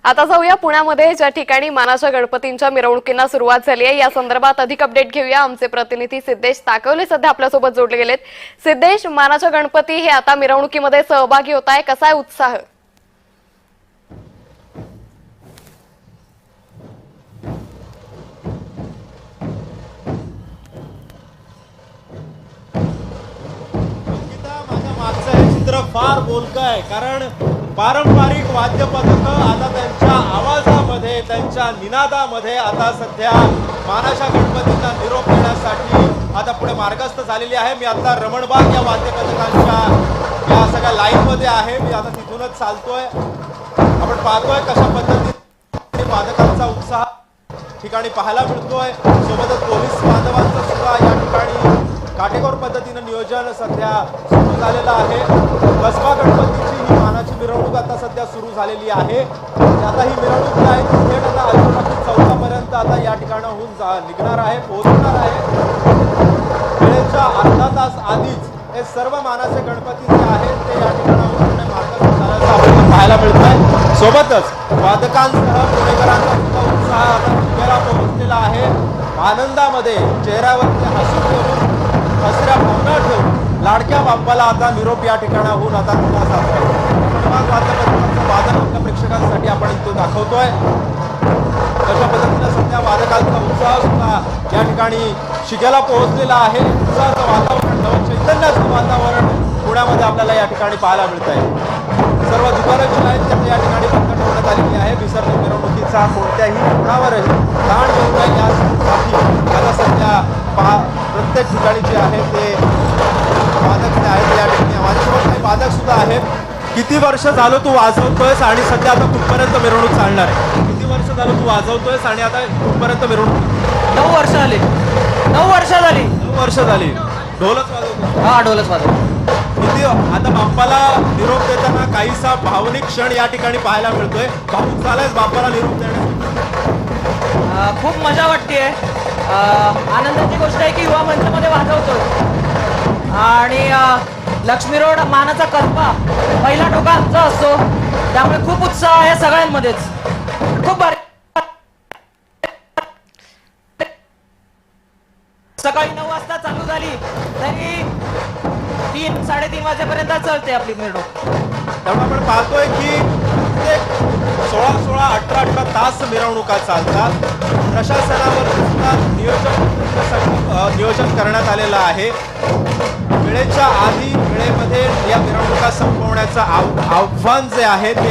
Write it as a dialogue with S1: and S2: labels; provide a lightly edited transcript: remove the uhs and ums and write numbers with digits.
S1: आता जाऊया पुण्यामध्ये ज्या ठिकाणी मानाच्या गणपतींच्या मिरवणुकींना सुरुवात झाली आहे या संदर्भात अधिक अपडेट घेऊया। आमचे प्रतिनिधी सिद्धेश ताकवले सध्या आपल्या सोबत जोडले गेलेत। सिद्धेश, मानाच्या गणपती हे आता मिरवणुकीमध्ये सहभागी होत आहे, कसा आहे उत्साह?
S2: मागचं हे चित्र फार बोलकं आहे, कारण पारंपरिक वाद्य पथकं आता त्यांच्या आवाजामध्ये, त्यांच्या निनादामध्ये आता सध्या मानाच्या गणपतीचा निरोप देण्यासाठी आता पुढे मार्गस्थ झालेली आहे। मी आता रमणबाग या वाद्य पथकांच्या या सगळ्या लाईनमध्ये आहे। मी आता तिथूनच चालतोय। आपण पाहतोय कशा पद्धतीने वादकांचा उत्साह ठिकाणी पाहायला मिळतोय। सोबतच पोलीस बांधवांचं सुद्धा या ठिकाणी काटेकोर पद्धतीनं नियोजन सध्या सुरू झालेलं आहे। कसबा गणपतीची ही मानाची मिरवणूक आता सध्या सुरू झालेली आहे। आता ही मिरवणूक आहे थेट आता अलिबाग चौकापर्यंत आता या ठिकाणाहून निघणार आहे, पोहोचणार आहे। वेळेच्या अर्धा तास आधीच हे सर्व मानाचे गणपती जे आहेत ते या ठिकाणाहून पुढे मार्गस्थ झाल्याचं आपल्याला पाहायला मिळत आहे। सोबतच वादकांसह पुणेकरांचा सुद्धा उत्साह आता मुख्याला पोहोचलेला आहे। आनंदामध्ये चेहऱ्यावरती हसू ठेवून, हसऱ्या भावना ठेवून लाडक्या बाप्पाला आता निरोप या ठिकाणाहून आता दिला जात आहे। वादन आपल्या प्रेक्षकांसाठी आपण इथं दाखवतोय। अशा पद्धतीनं सध्या वादकांचा उत्साह सुद्धा या ठिकाणी शिगेला पोहोचलेला आहे। उत्साहाचं वातावरण, चैतन्याचं वातावरण पुण्यामध्ये आपल्याला या ठिकाणी पाहायला मिळत आहे। सर्व दुकानं जी आहेत त्या या ठिकाणी बंद ठेवण्यात आलेली आहे। विसर्जन मिरवणुकीचा कोणत्याही कोणावरही ताण येऊ नये यासाठी आता सध्या प्रत्येक ठिकाणी जे आहे ते वादक जे आहेत या ठिकाणी माझ्यासोबत काही वादक सुद्धा आहेत। किती वर्ष झालं तू वाजवतोयस आणि सध्या आता कुठपर्यंत मिरवणूक चालणार आहे? किती वर्ष झालं तू वाजवतोयस आणि आता कुठपर्यंत मिरवणूक?
S3: 9 वर्ष झाली। 9 वर्ष झाली।
S2: 9 वर्ष झाली। ढोलच वाजवतो?
S3: हा, ढोलच वाजवतो।
S2: किती आता बाप्पाला निरोप देताना काहीसा भावनिक क्षण या ठिकाणी पाहायला मिळतोय। भाऊक झालायस बाप्पाला निरोप देण्यासाठी?
S3: खूप मजा वाटते। आनंदाची गोष्ट आहे की युवा मंचामध्ये वाजवतो आणि लक्ष्मी रोड मानाचा कसबा पहिला ठोका आमचा असतो, त्यामुळे खूप उत्साह आहे सगळ्यांमध्येच। खूप भारी। सकाळी 9 वाजता चालू झाली तरी 3-3:30 वाजेपर्यंत चालते आपली मिरवणूक।
S2: त्यामुळे आपण पाहतोय की 16-16, 18-18 तास मिरवणुका चालतात। प्रशासनावर सुद्धा नियोजन करण्यात आलेलं आहे। वेळेच्या आधी वेळेमध्ये या मिरवणुका संपवण्याचं आव्हान जे आहे ते